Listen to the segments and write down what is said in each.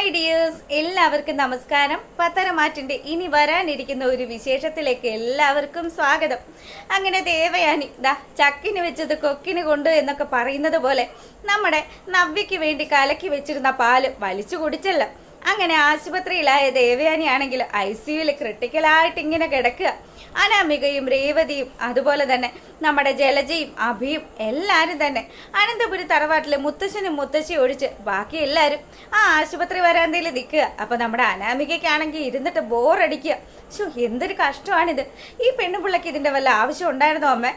Hi dears, എല്ലാവർക്കും നമസ്കാരം. പത്തരമാറ്റിൻ്റെ ഇനി വരാനിരിക്കുന്ന ഒരു വിശേഷത്തിലേക്ക് എല്ലാവർക്കും സ്വാഗതം. അങ്ങനെ ദേവയാനി ചക്കിന് വെച്ചത് കൊക്കിന് കൊണ്ട് എന്നൊക്കെ പറയുന്നത് പോലെ നമ്മുടെ നവ്യയ്ക്ക് വേണ്ടി കലക്കി വെച്ചിരുന്ന പാല് വലിച്ചു കുടിച്ചല്ലോ. അങ്ങനെ ആശുപത്രിയിലായ ദേവയാനി ആണെങ്കിൽ ICUവിൽ ക്രിട്ടിക്കലായിട്ട് ഇങ്ങനെ കിടക്കുക. അനാമികയും രേവതിയും അതുപോലെ തന്നെ നമ്മുടെ ജലജയും അഭിയും എല്ലാവരും തന്നെ അനന്തപുരി തറവാട്ടിലെ മുത്തശ്ശനും മുത്തശ്ശിയും ഒഴിച്ച് ബാക്കി എല്ലാവരും ആ ആശുപത്രി വരാന്തയിൽ നിൽക്കുക. അപ്പോൾ നമ്മുടെ അനാമികയ്ക്കാണെങ്കിൽ ഇരുന്നിട്ട് ബോറടിക്കുക. എന്തൊരു കഷ്ടമാണിത്. ഈ പെണ്ണുപിള്ളക്ക് ഇതിൻ്റെ വല്ല ആവശ്യം ഉണ്ടായിരുന്നോ അമ്മ?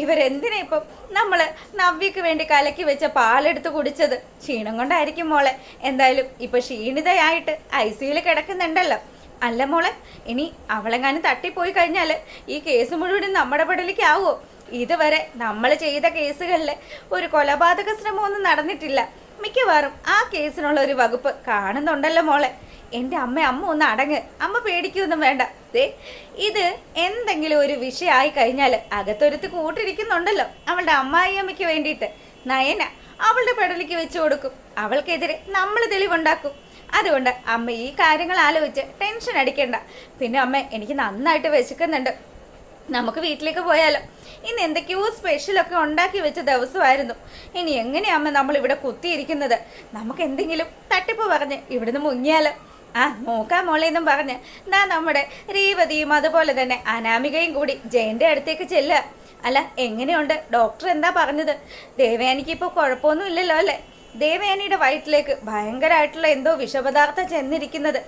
ഇവരെന്തിനാ ഇപ്പം നമ്മൾ നവ്യക്ക് വേണ്ടി കലക്കി വെച്ച പാലെടുത്ത് കുടിച്ചത്? ക്ഷീണം കൊണ്ടായിരിക്കും മോളെ. എന്തായാലും ഇപ്പം ക്ഷീണിതയായിട്ട് ICUവിൽ കിടക്കുന്നുണ്ടല്ലോ. അല്ല മോളെ, ഇനി അവളെങ്ങാനും തട്ടിപ്പോയി കഴിഞ്ഞാൽ ഈ കേസ് മുഴുവനും നമ്മുടെ പെടലിക്കാവോ? ഇതുവരെ നമ്മൾ ചെയ്ത കേസുകളിൽ ഒരു കൊലപാതക ശ്രമമൊന്നും നടന്നിട്ടില്ല. മിക്കവാറും ആ കേസിനുള്ള ഒരു വകുപ്പ് കാണുന്നുണ്ടല്ലോ മോളെ. എൻ്റെ അമ്മ ഒന്ന് അടങ്ങ്. അമ്മ പേടിക്കൊന്നും വേണ്ട. ഇത് എന്തെങ്കിലും ഒരു വിഷയമായി കഴിഞ്ഞാൽ അകത്തൊരുത്ത് കൂട്ടിരിക്കുന്നുണ്ടല്ലോ അവളുടെ അമ്മായിയമ്മയ്ക്ക് വേണ്ടിയിട്ട്. നയന അവളുടെ പെടലിക്ക് വെച്ചു കൊടുക്കും. അവൾക്കെതിരെ നമ്മൾ തെളിവുണ്ടാക്കും. അതുകൊണ്ട് അമ്മ ഈ കാര്യങ്ങൾ ആലോചിച്ച് ടെൻഷൻ അടിക്കണ്ട. പിന്നെ അമ്മ, എനിക്ക് നന്നായിട്ട് വിശക്കുന്നുണ്ട്. നമുക്ക് വീട്ടിലേക്ക് പോയാലോ? ഇന്ന് എന്തൊക്കെയോ സ്പെഷ്യലൊക്കെ ഉണ്ടാക്കി വെച്ച ദിവസമായിരുന്നു. ഇനി എങ്ങനെയാമ്മ നമ്മളിവിടെ കുത്തിയിരിക്കുന്നത്? നമുക്ക് എന്തെങ്കിലും തട്ടിപ്പ് പറഞ്ഞ് ഇവിടുന്ന് മുങ്ങിയാലോ? നോക്കാം മോളെ എന്നും പറഞ്ഞ് നമ്മുടെ രേവതിയും അതുപോലെ തന്നെ അനാമികയും കൂടി ജയന്റെ അടുത്തേക്ക് ചെല്ലുക. അല്ല, എങ്ങനെയുണ്ട്? ഡോക്ടർ എന്താ പറഞ്ഞത്? ദേവയാനിക്ക് ഇപ്പോൾ കുഴപ്പമൊന്നും ഇല്ലല്ലോ അല്ലേ? ദേവയാനിയുടെ വയറ്റിലേക്ക് ഭയങ്കരമായിട്ടുള്ള എന്തോ വിഷപദാർത്ഥം ചെന്നിരിക്കുന്നത്.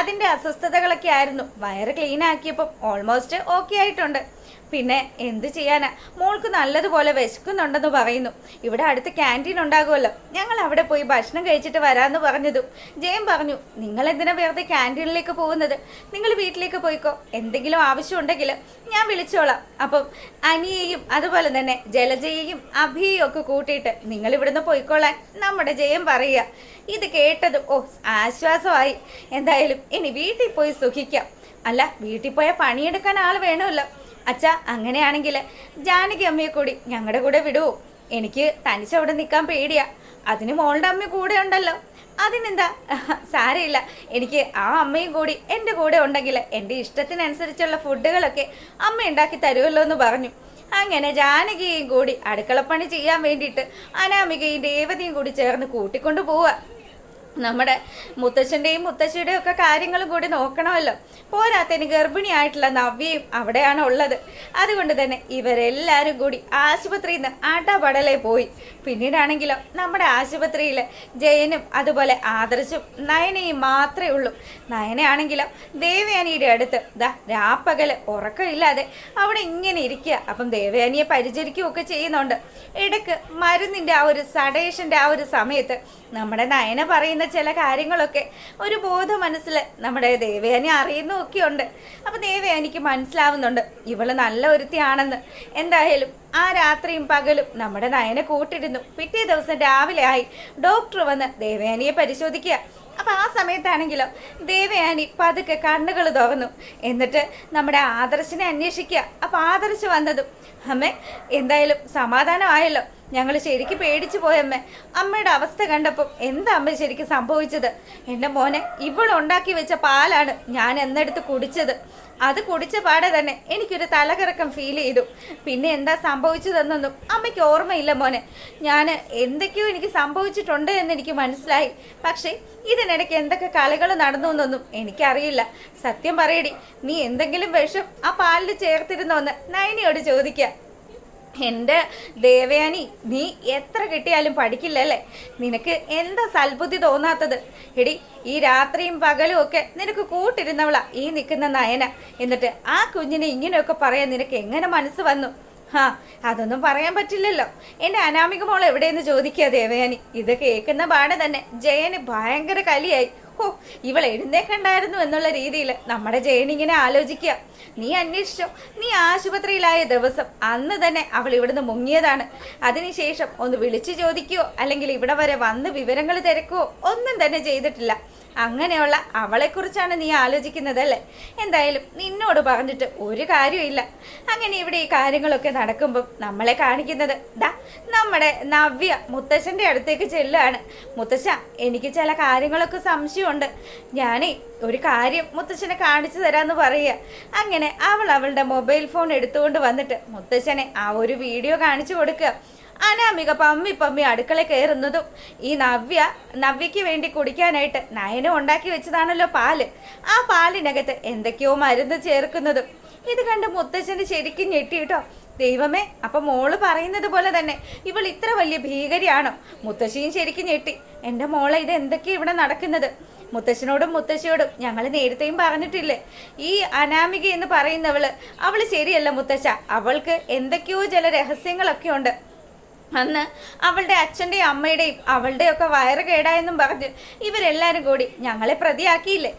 അതിൻ്റെ അസ്വസ്ഥതകളൊക്കെ ആയിരുന്നു. വയറ് ക്ലീൻ ആക്കിയപ്പം ഓൾമോസ്റ്റ് ഓക്കെ ആയിട്ടുണ്ട്. പിന്നെ എന്ത് ചെയ്യാനാ, മോൾക്ക് നല്ലതുപോലെ വിശക്കുന്നുണ്ടെന്ന് പറയുന്നു. ഇവിടെ അടുത്ത് ക്യാൻറ്റീൻ ഉണ്ടാകുമല്ലോ, ഞങ്ങൾ അവിടെ പോയി ഭക്ഷണം കഴിച്ചിട്ട് വരാമെന്ന് പറഞ്ഞതും ജയൻ പറഞ്ഞു, നിങ്ങൾ എന്തിനാ വെറുതെ ക്യാൻറ്റീനിലേക്ക് പോകുന്നത്? നിങ്ങൾ വീട്ടിലേക്ക് പോയിക്കോ. എന്തെങ്കിലും ആവശ്യമുണ്ടെങ്കിൽ ഞാൻ വിളിച്ചോളാം. അപ്പം അനിയെയും അതുപോലെ തന്നെ ജലജയെയും അഭിയെയും ഒക്കെ കൂട്ടിയിട്ട് നിങ്ങൾ ഇവിടുന്ന് പോയിക്കോളാൻ നമ്മുടെ ജയൻ പറയുക. ഇത് കേട്ടതും ആശ്വാസമായി. എന്തായാലും ഇനി വീട്ടിൽ പോയി സുഖിക്കാം. അല്ല, വീട്ടിൽ പോയാൽ പണിയെടുക്കാൻ ആൾ വേണമല്ലോ. അച്ഛാ, അങ്ങനെയാണെങ്കിൽ ജാനകി അമ്മയെ കൂടി ഞങ്ങളുടെ കൂടെ വിടുവോ? എനിക്ക് തനിച്ചവിടെ നിൽക്കാൻ പേടിയാ. അതിന് മോളുടെ അമ്മ കൂടെ ഉണ്ടല്ലോ. അതിനെന്താ, സാരമില്ല. എനിക്ക് ആ അമ്മയും കൂടി എൻ്റെ കൂടെ ഉണ്ടെങ്കിൽ എൻ്റെ ഇഷ്ടത്തിനനുസരിച്ചുള്ള ഫുഡുകളൊക്കെ അമ്മ ഉണ്ടാക്കി തരുമല്ലോ എന്ന് പറഞ്ഞു. അങ്ങനെ ജാനകിയും കൂടി അടുക്കളപ്പണി ചെയ്യാൻ വേണ്ടിയിട്ട് അനാമികയും രേവതിയും കൂടി ചേർന്ന് കൂട്ടിക്കൊണ്ടു പോവുക. നമ്മുടെ മുത്തച്ഛൻ്റെയും മുത്തശ്ശിയുടെയും ഒക്കെ കാര്യങ്ങളും കൂടി നോക്കണമല്ലോ. പോരാത്തതിന് ഗർഭിണിയായിട്ടുള്ള നവ്യയും അവിടെയാണ് ഉള്ളത്. അതുകൊണ്ട് തന്നെ ഇവരെല്ലാവരും കൂടി ആശുപത്രിയിൽ നിന്ന് അടപടലെ പോയി. പിന്നീടാണെങ്കിലോ നമ്മുടെ ആശുപത്രിയിൽ ജയനും അതുപോലെ ആദർശും നയനയും മാത്രമേ ഉള്ളൂ. നയനയാണെങ്കിലോ ദേവയാനിയുടെ അടുത്ത് രാപ്പകല് ഉറക്കമില്ലാതെ അവിടെ ഇങ്ങനെ ഇരിക്കുക. അപ്പം ദേവയാനിയെ പരിചരിക്കുകയൊക്കെ ചെയ്യുന്നുണ്ട്. ഇടയ്ക്ക് മരുന്നിൻ്റെ ആ ഒരു സഡേഷൻ്റെ ആ ഒരു സമയത്ത് നമ്മുടെ നയന പറയുന്ന ചില കാര്യങ്ങളൊക്കെ ഒരു ബോധ മനസ്സിൽ നമ്മുടെ ദേവയാനി അറിയുന്നതൊക്കെ ഉണ്ട്. അപ്പം ദേവയാനിക്ക് മനസ്സിലാവുന്നുണ്ട് ഇവള് നല്ല ഒരുത്തിയാണെന്ന്. എന്തായാലും ആ രാത്രിയും പകലും നമ്മുടെ നയനെ കൂട്ടിരുന്നു. പിറ്റേ ദിവസം രാവിലെ ആയി ഡോക്ടർ വന്ന് ദേവയാനിയെ പരിശോധിക്കുക. അപ്പം ആ സമയത്താണെങ്കിലോ ദേവയാനി പതുക്കെ കണ്ണുകൾ തുറന്നു. എന്നിട്ട് നമ്മുടെ ആദർശിനെ അന്വേഷിക്കുക. അപ്പം ആദർശ് വന്നതും, അമ്മേ എന്തായാലും സമാധാനമായല്ലോ. ഞങ്ങൾ ശരിക്കും പേടിച്ചു പോയമ്മേ. അമ്മയുടെ അവസ്ഥ കണ്ടപ്പം എന്താ അമ്മ ശരിക്കും സംഭവിച്ചത്? എൻ്റെ മോനെ, ഇവളുണ്ടാക്കി വെച്ച പാലാണ് ഞാൻ എന്നെടുത്ത് കുടിച്ചത്. അത് കുടിച്ച പാടെ തന്നെ എനിക്കൊരു തലകറക്കം ഫീൽ ചെയ്തു. പിന്നെ എന്താ സംഭവിച്ചതെന്നൊന്നും അമ്മയ്ക്ക് ഓർമ്മയില്ല മോനെ. ഞാൻ എന്തൊക്കെയോ എനിക്ക് സംഭവിച്ചിട്ടുണ്ട് എന്ന് എനിക്ക് മനസ്സിലായി. പക്ഷേ ഇതിനിടയ്ക്ക് എന്തൊക്കെ കളികൾ നടന്നു എന്നൊന്നും എനിക്കറിയില്ല. സത്യം പറയടി, നീ എന്തെങ്കിലും വിഷം ആ പാലിൽ ചേർത്തിരുന്നോന്ന് നയനിയോട് ചോദിക്കുക. എൻ്റെ ദേവയാനി, നീ എത്ര കിട്ടിയാലും പഠിക്കില്ലല്ലേ? നിനക്ക് എന്താ സൽബുദ്ധി തോന്നാത്തത്? എടി, ഈ രാത്രിയും പകലും ഒക്കെ നിനക്ക് കൂട്ടിരുന്നവളാ ഈ നിൽക്കുന്ന നയന. എന്നിട്ട് ആ കുഞ്ഞിനെ ഇങ്ങനെയൊക്കെ പറയാൻ നിനക്ക് എങ്ങനെ മനസ്സ് വന്നു? അതൊന്നും പറയാൻ പറ്റില്ലല്ലോ. എൻ്റെ അനാമിക മോൾ എവിടെയെന്ന് ചോദിക്കുക ദേവയാനി. ഇത് കേൾക്കുന്ന പാടെ തന്നെ ജയന് ഭയങ്കര കലിയായി. ഇവൾ എഴുന്നേക്കണ്ടായിരുന്നു എന്നുള്ള രീതിയിൽ നമ്മുടെ ജയൻ ഇങ്ങനെ ആലോചിക്കുക. നീ അന്വേഷിച്ചോ? നീ ആശുപത്രിയിലായ ദിവസം അന്ന് തന്നെ അവൾ ഇവിടുന്ന് മുങ്ങിയതാണ്. അതിനുശേഷം ഒന്ന് വിളിച്ചു ചോദിക്കുകയോ അല്ലെങ്കിൽ ഇവിടെ വരെ വന്ന് വിവരങ്ങൾ തിരക്കുകയോ ഒന്നും തന്നെ ചെയ്തിട്ടില്ല. അങ്ങനെയുള്ള അവളെക്കുറിച്ചാണ് നീ ആലോചിക്കുന്നതല്ലേ? എന്തായാലും നിന്നോട് പറഞ്ഞിട്ട് ഒരു കാര്യമില്ല. അങ്ങനെ ഇവിടെ ഈ കാര്യങ്ങളൊക്കെ നടക്കുമ്പം നമ്മളെ കാണിക്കുന്നത് ദാ നമ്മുടെ നവ്യ മുത്തശ്ശൻ്റെ അടുത്തേക്ക് ചെല്ലുകയാണ്. മുത്തശ്ശ, എനിക്ക് ചില കാര്യങ്ങളൊക്കെ സംശയമുണ്ട്. ഞാനേ ഒരു കാര്യം മുത്തശ്ശനെ കാണിച്ചു തരാമെന്ന് പറയുക. അങ്ങനെ അവൾ അവളുടെ മൊബൈൽ ഫോൺ എടുത്തുകൊണ്ട് വന്നിട്ട് മുത്തശ്ശനെ ആ ഒരു വീഡിയോ കാണിച്ചു കൊടുക്കുക. അനാമിക പമ്മി പമ്മി അടുക്കള കയറുന്നതും ഈ നവ്യയ്ക്ക് വേണ്ടി കുടിക്കാനായിട്ട് നയനം ഉണ്ടാക്കി വെച്ചതാണല്ലോ പാല്. ആ പാലിനകത്ത് എന്തൊക്കെയോ മരുന്ന് ചേർക്കുന്നതും ഇത് കണ്ട് മുത്തശ്ശന് ശരിക്കും ഞെട്ടിയിട്ടോ. ദൈവമേ, അപ്പൊ മോള് പറയുന്നത് പോലെ തന്നെ ഇവൾ ഇത്ര വലിയ ഭീകരിയാണോ? മുത്തശ്ശിയും ശരിക്കും ഞെട്ടി. എൻ്റെ മോളെ, ഇത് എന്തൊക്കെയാ ഇവിടെ നടക്കുന്നത്? മുത്തശ്ശനോടും മുത്തശ്ശിയോടും ഞങ്ങൾ നേരത്തെയും പറഞ്ഞിട്ടില്ലേ, ഈ അനാമിക എന്ന് പറയുന്നവള് അവള് ശരിയല്ല മുത്തശ്ശ. അവൾക്ക് എന്തൊക്കെയോ ചില രഹസ്യങ്ങളൊക്കെ ഉണ്ട്. അന്ന് അവളുടെ അച്ഛൻ്റെയും അമ്മയുടെയും അവളുടെയൊക്കെ വയറ് കേടായെന്നും പറഞ്ഞ് ഇവരെല്ലാവരും കൂടി ഞങ്ങളെ പ്രതിയാക്കിയില്ലേ?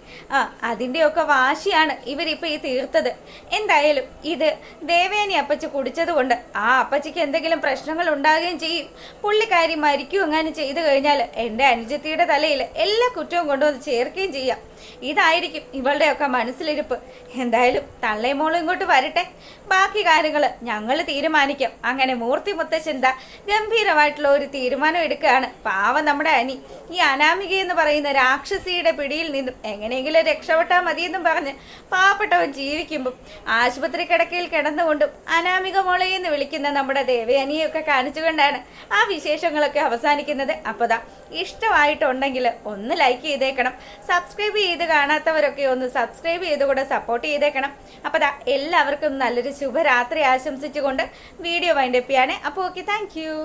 അതിൻ്റെയൊക്കെ വാശിയാണ് ഇവരിപ്പോൾ ഈ തീർത്തത്. എന്തായാലും ഇത് ദേവേനി അപ്പച്ചി കുടിച്ചതുകൊണ്ട് ആ അപ്പച്ചിക്ക് എന്തെങ്കിലും പ്രശ്നങ്ങൾ ഉണ്ടാകുകയും ചെയ്യും. പുള്ളിക്കാരി മരിക്കും എങ്ങാനും ചെയ്തു കഴിഞ്ഞാൽ എൻ്റെ അനുജത്തിയുടെ തലയിൽ എല്ലാ കുറ്റവും കൊണ്ടുവന്ന് ചേർക്കുകയും ചെയ്യാം. ഇതായിരിക്കും ഇവളുടെയൊക്കെ മനസ്സിലിരിപ്പ്. എന്തായാലും തള്ളയും മോളും ഇങ്ങോട്ട് വരട്ടെ, ബാക്കി കാര്യങ്ങൾ ഞങ്ങൾ തീരുമാനിക്കാം. അങ്ങനെ മൂർത്തി മുത്തശ്ശൻ ഗംഭീരമായിട്ടുള്ള ഒരു തീരുമാനം എടുക്കുകയാണ്. പാവം നമ്മുടെ അനി ഈ അനാമിക എന്ന് പറയുന്ന രാക്ഷസിയുടെ പിടിയിൽ നിന്നും എങ്ങനെയെങ്കിലും രക്ഷപ്പെട്ടാൽ മതിയെന്നും പറഞ്ഞ് പാവപ്പെട്ടവൻ ജീവിക്കുമ്പം ആശുപത്രി കിടക്കയിൽ കിടന്നുകൊണ്ടും അനാമിക മോളെ എന്ന് വിളിക്കുന്ന നമ്മുടെ ദേവയാനിയൊക്കെ കാണിച്ചുകൊണ്ടാണ് ആ വിശേഷങ്ങളൊക്കെ അവസാനിക്കുന്നത്. അപ്പോൾ ഇഷ്ടമായിട്ടുണ്ടെങ്കിൽ ഒന്ന് ലൈക്ക് ചെയ്തേക്കണം. സബ്സ്ക്രൈബ് ചെയ്ത് കാണാത്തവരൊക്കെ ഒന്ന് സബ്സ്ക്രൈബ് ചെയ്ത് കൂടെ സപ്പോർട്ട് ചെയ്തേക്കണം. അപ്പോൾ എല്ലാവർക്കും നല്ലൊരു ശുഭരാത്രി ആശംസിച്ചുകൊണ്ട് വീഡിയോ വൈൻഡപ്പ് ചെയ്യാണ്. അപ്പോൾ ഓക്കെ, താങ്ക് യു.